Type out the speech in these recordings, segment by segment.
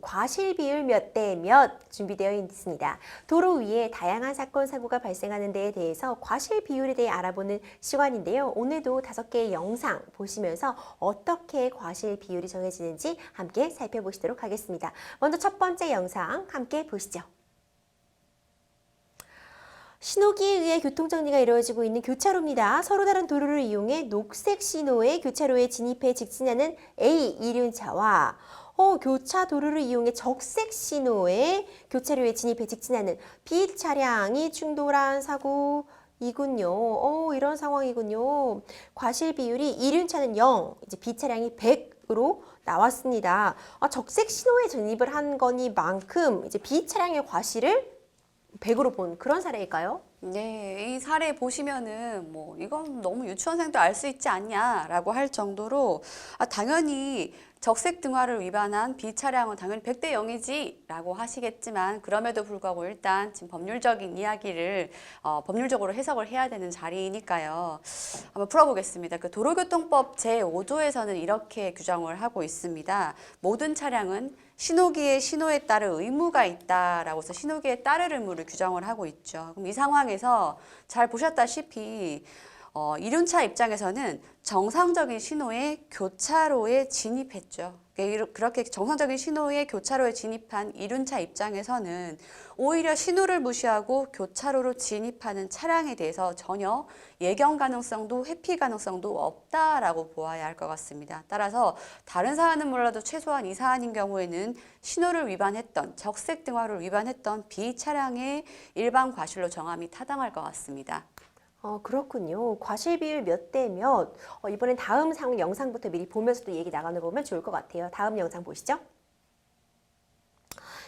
과실 비율 몇 대 몇 준비되어 있습니다. 도로 위에 다양한 사건, 사고가 발생하는 데에 대해서 과실 비율에 대해 알아보는 시간인데요. 오늘도 5개의 영상 보시면서 어떻게 과실 비율이 정해지는지 함께 살펴보시도록 하겠습니다. 먼저 첫 번째 영상 함께 보시죠. 신호기에 의해 교통정리가 이루어지고 있는 교차로입니다. 서로 다른 도로를 이용해 녹색 신호의 교차로에 진입해 직진하는 A 이륜차와 교차 도로를 이용해 적색 신호의 교차로에 진입해 직진하는 B 차량이 충돌한 사고이군요. 이런 상황이군요. 과실 비율이 이륜차는 0, 이제 B 차량이 100으로 나왔습니다. 적색 신호에 진입을 한 거니만큼 이제 B 차량의 과실을 100으로 본 그런 사례일까요? 네, 이 사례 보시면은 이건 너무 유치원생도 알 수 있지 않냐라고 할 정도로 당연히 적색 등화를 위반한 B 차량은 당연히 100대 0이지 라고 하시겠지만, 그럼에도 불구하고 일단 지금 법률적인 이야기를 법률적으로 해석을 해야 되는 자리니까요. 한번 풀어보겠습니다. 그 도로교통법 제5조에서는 이렇게 규정을 하고 있습니다. 모든 차량은 신호기의 신호에 따른 의무가 있다라고 해서 신호기에 따를 의무를 규정을 하고 있죠. 그럼 이 상황에서 잘 보셨다시피 이륜차 입장에서는 정상적인 신호의 교차로에 진입했죠. 그렇게 정상적인 신호의 교차로에 진입한 이륜차 입장에서는 오히려 신호를 무시하고 교차로로 진입하는 차량에 대해서 전혀 예견 가능성도 회피 가능성도 없다라고 보아야 할 것 같습니다. 따라서 다른 사안은 몰라도 최소한 이 사안인 경우에는 신호를 위반했던, 적색 등화를 위반했던 B 차량의 일반 과실로 정함이 타당할 것 같습니다. 그렇군요. 과실 비율 몇 대 몇. 이번엔 다음 영상부터 미리 보면서 또 얘기 나눠보면 좋을 것 같아요. 다음 영상 보시죠.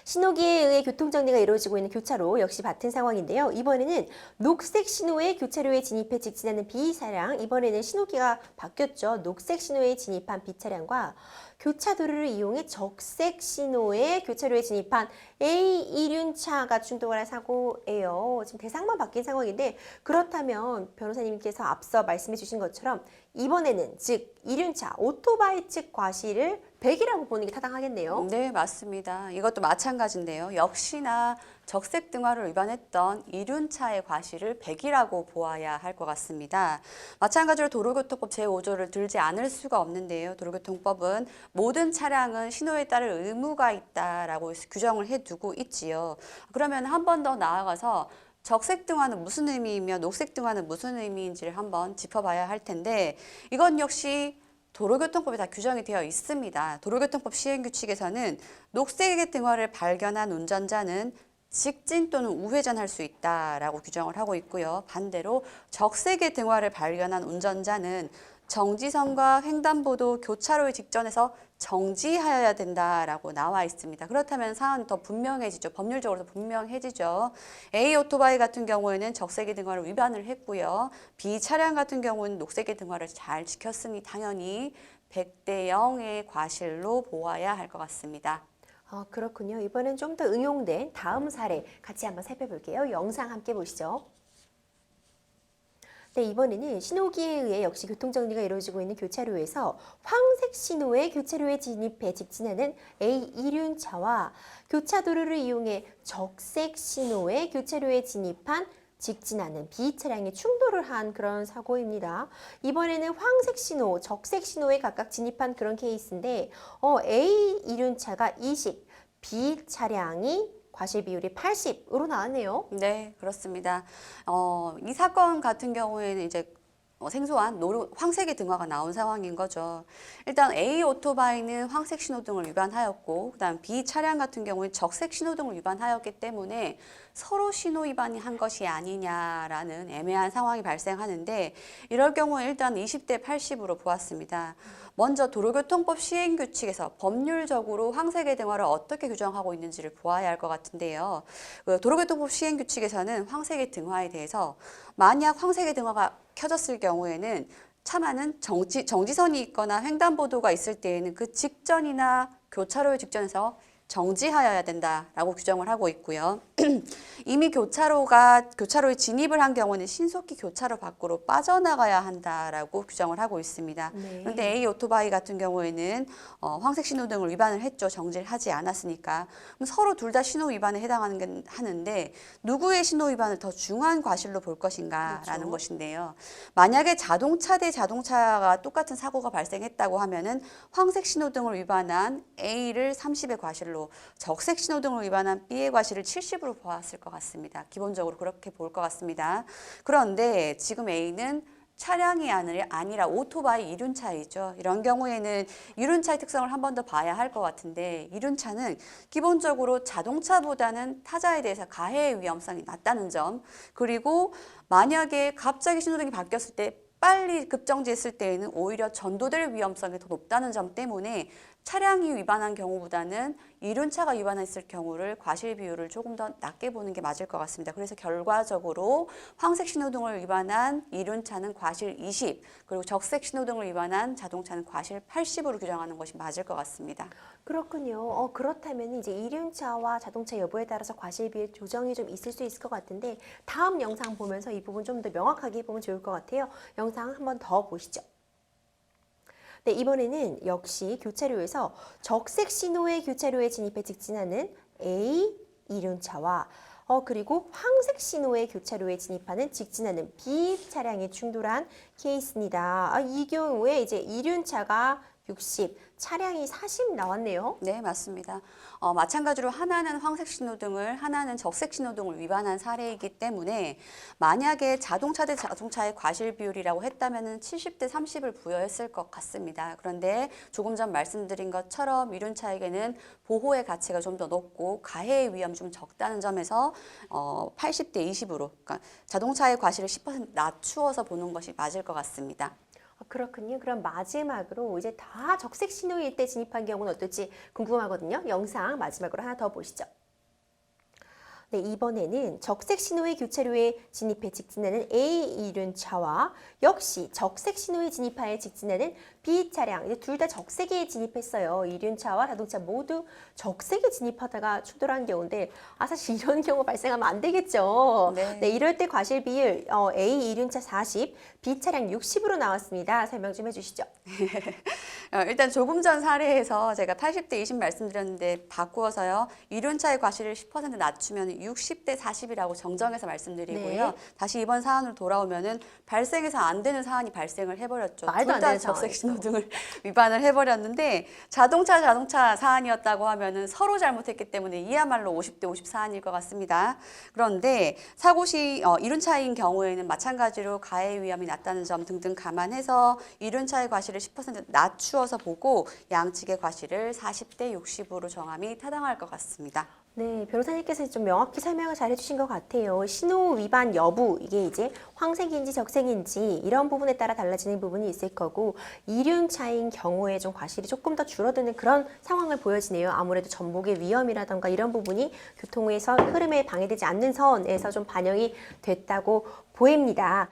신호기에 의해 교통정리가 이루어지고 있는 교차로 역시 같은 상황인데요. 이번에는 녹색 신호의 교차로에 진입해 직진하는 B 차량, 이번에는 신호기가 바뀌었죠. 녹색 신호에 진입한 B 차량과 교차도로를 이용해 적색 신호의 교차로에 진입한 A 이륜차가 충돌한 사고예요. 지금 대상만 바뀐 상황인데, 그렇다면 변호사님께서 앞서 말씀해 주신 것처럼 이번에는 즉 이륜차 오토바이 측 과실을 100이라고 보는 게 타당하겠네요. 네, 맞습니다. 이것도 마찬가지인데요. 역시나 적색 등화를 위반했던 이륜차의 과실을 100이라고 보아야 할 것 같습니다. 마찬가지로 도로교통법 제5조를 들지 않을 수가 없는데요. 도로교통법은 모든 차량은 신호에 따를 의무가 있다라고 규정을 해두고 있지요. 그러면 한 번 더 나아가서 적색 등화는 무슨 의미이며 녹색 등화는 무슨 의미인지를 한번 짚어봐야 할 텐데, 이건 역시 도로교통법에 다 규정이 되어 있습니다. 도로교통법 시행규칙에서는 녹색의 등화를 발견한 운전자는 직진 또는 우회전할 수 있다라고 규정을 하고 있고요. 반대로 적색의 등화를 발견한 운전자는 정지선과 횡단보도 교차로의 직전에서 정지하여야 된다라고 나와 있습니다. 그렇다면 사안이 더 분명해지죠. 법률적으로도 분명해지죠. A 오토바이 같은 경우에는 적색의 등화를 위반을 했고요. B 차량 같은 경우는 녹색의 등화를 잘 지켰으니 당연히 100대 0의 과실로 보아야 할 것 같습니다. 그렇군요. 이번엔 좀 더 응용된 다음 사례 같이 한번 살펴볼게요. 영상 함께 보시죠. 네, 이번에는 신호기에 의해 역시 교통정리가 이루어지고 있는 교차로에서 황색 신호의 교차로에 진입해 직진하는 A 이륜차와 교차도로를 이용해 적색 신호의 교차로에 진입한 직진하는 B 차량이 충돌을 한 그런 사고입니다. 이번에는 황색 신호, 적색 신호에 각각 진입한 그런 케이스인데 A 이륜차가 20, B 차량이 과실 비율이 80으로 나왔네요. 네, 그렇습니다. 이 사건 같은 경우에는 이제 생소한 황색의 등화가 나온 상황인 거죠. 일단 A 오토바이는 황색 신호등을 위반하였고, 그다음 B 차량 같은 경우는 적색 신호등을 위반하였기 때문에 서로 신호 위반이 한 것이 아니냐라는 애매한 상황이 발생하는데, 이럴 경우 일단 20대 80으로 보았습니다. 먼저 도로교통법 시행규칙에서 법률적으로 황색의 등화를 어떻게 규정하고 있는지를 보아야 할 것 같은데요. 도로교통법 시행규칙에서는 황색의 등화에 대해서 만약 황색의 등화가 켜졌을 경우에는 차만은 정지선이 있거나 횡단보도가 있을 때에는 그 직전이나 교차로의 직전에서 정지하여야 된다라고 규정을 하고 있고요. 이미 교차로에 진입을 한 경우는 신속히 교차로 밖으로 빠져나가야 한다라고 규정을 하고 있습니다. 네. 그런데 A 오토바이 같은 경우에는 황색 신호등을 위반을 했죠. 정지를 하지 않았으니까. 그럼 서로 둘 다 신호 위반에 하는데 누구의 신호 위반을 더 중한 과실로 볼 것인가라는 그렇죠. 것인데요. 만약에 자동차 대 자동차가 똑같은 사고가 발생했다고 하면은 황색 신호등을 위반한 A를 30의 과실로, 적색 신호등을 위반한 B의 과실을 70으로 보았을 것 같습니다. 기본적으로 그렇게 볼 것 같습니다. 그런데 지금 A는 차량이 아니라 오토바이 이륜차이죠. 이런 경우에는 이륜차의 특성을 한 번 더 봐야 할 것 같은데, 이륜차는 기본적으로 자동차보다는 타자에 대해서 가해의 위험성이 낮다는 점, 그리고 만약에 갑자기 신호등이 바뀌었을 때 빨리 급정지했을 때에는 오히려 전도될 위험성이 더 높다는 점 때문에 차량이 위반한 경우보다는 이륜차가 위반했을 경우를 과실 비율을 조금 더 낮게 보는 게 맞을 것 같습니다. 그래서 결과적으로 황색 신호등을 위반한 이륜차는 과실 20, 그리고 적색 신호등을 위반한 자동차는 과실 80으로 규정하는 것이 맞을 것 같습니다. 그렇군요. 그렇다면 이제 이륜차와 자동차 여부에 따라서 과실비의 조정이 좀 있을 수 있을 것 같은데 다음 영상 보면서 이 부분 좀 더 명확하게 보면 좋을 것 같아요. 영상 한 번 더 보시죠. 네, 이번에는 역시 교차로에서 적색 신호의 교차로에 진입해 직진하는 A 이륜차와 그리고 황색 신호의 교차로에 진입하는 직진하는 B 차량이 충돌한 케이스입니다. 이 경우에 이제 이륜차가 60, 차량이 40 나왔네요. 네, 맞습니다. 마찬가지로 하나는 황색 신호등을, 하나는 적색 신호등을 위반한 사례이기 때문에 만약에 자동차 대 자동차의 과실 비율이라고 했다면 70대 30을 부여했을 것 같습니다. 그런데 조금 전 말씀드린 것처럼 이륜차에게는 보호의 가치가 좀 더 높고 가해의 위험이 좀 적다는 점에서 80대 20으로, 그러니까 자동차의 과실을 10% 낮추어서 보는 것이 맞을 것 같습니다. 그렇군요. 그럼 마지막으로 이제 다 적색 신호일 때 진입한 경우는 어떨지 궁금하거든요. 영상 마지막으로 하나 더 보시죠. 네, 이번에는 적색 신호의 교차로에 진입해 직진하는 A 이륜차와 역시 적색 신호에 진입하여 직진하는 B 차량, 둘 다 적색에 진입했어요. 이륜차와 자동차 모두 적색에 진입하다가 충돌한 경우인데 사실 이런 경우 발생하면 안 되겠죠. 네. 이럴 때 과실 비율 A 이륜차 40, B 차량 60으로 나왔습니다. 설명 좀 해주시죠. 일단 조금 전 사례에서 제가 80대 20 말씀드렸는데 바꾸어서요. 이륜차의 과실을 10% 낮추면 60대 40이라고 정정해서 말씀드리고요. 네. 다시 이번 사안으로 돌아오면은 발생해서 안 되는 사안이 발생을 해버렸죠. 말도 안 둘 다 되는 적색 상황이죠. 신호등을 위반을 해버렸는데 자동차 사안이었다고 하면은 서로 잘못했기 때문에 이야말로 50대 50 사안일 것 같습니다. 그런데 사고 시 이륜차인 경우에는 마찬가지로 가해 위험이 낮다는 점 등등 감안해서 이륜차의 과실을 10% 낮추어서 보고 양측의 과실을 40대 60으로 정함이 타당할 것 같습니다. 네, 변호사님께서 좀 명확히 설명을 잘 해주신 것 같아요. 신호 위반 여부, 이게 이제 황색인지 적색인지 이런 부분에 따라 달라지는 부분이 있을 거고 이륜차인 경우에 좀 과실이 조금 더 줄어드는 그런 상황을 보여지네요. 아무래도 전복의 위험이라던가 이런 부분이 교통에서 흐름에 방해되지 않는 선에서 좀 반영이 됐다고 보입니다.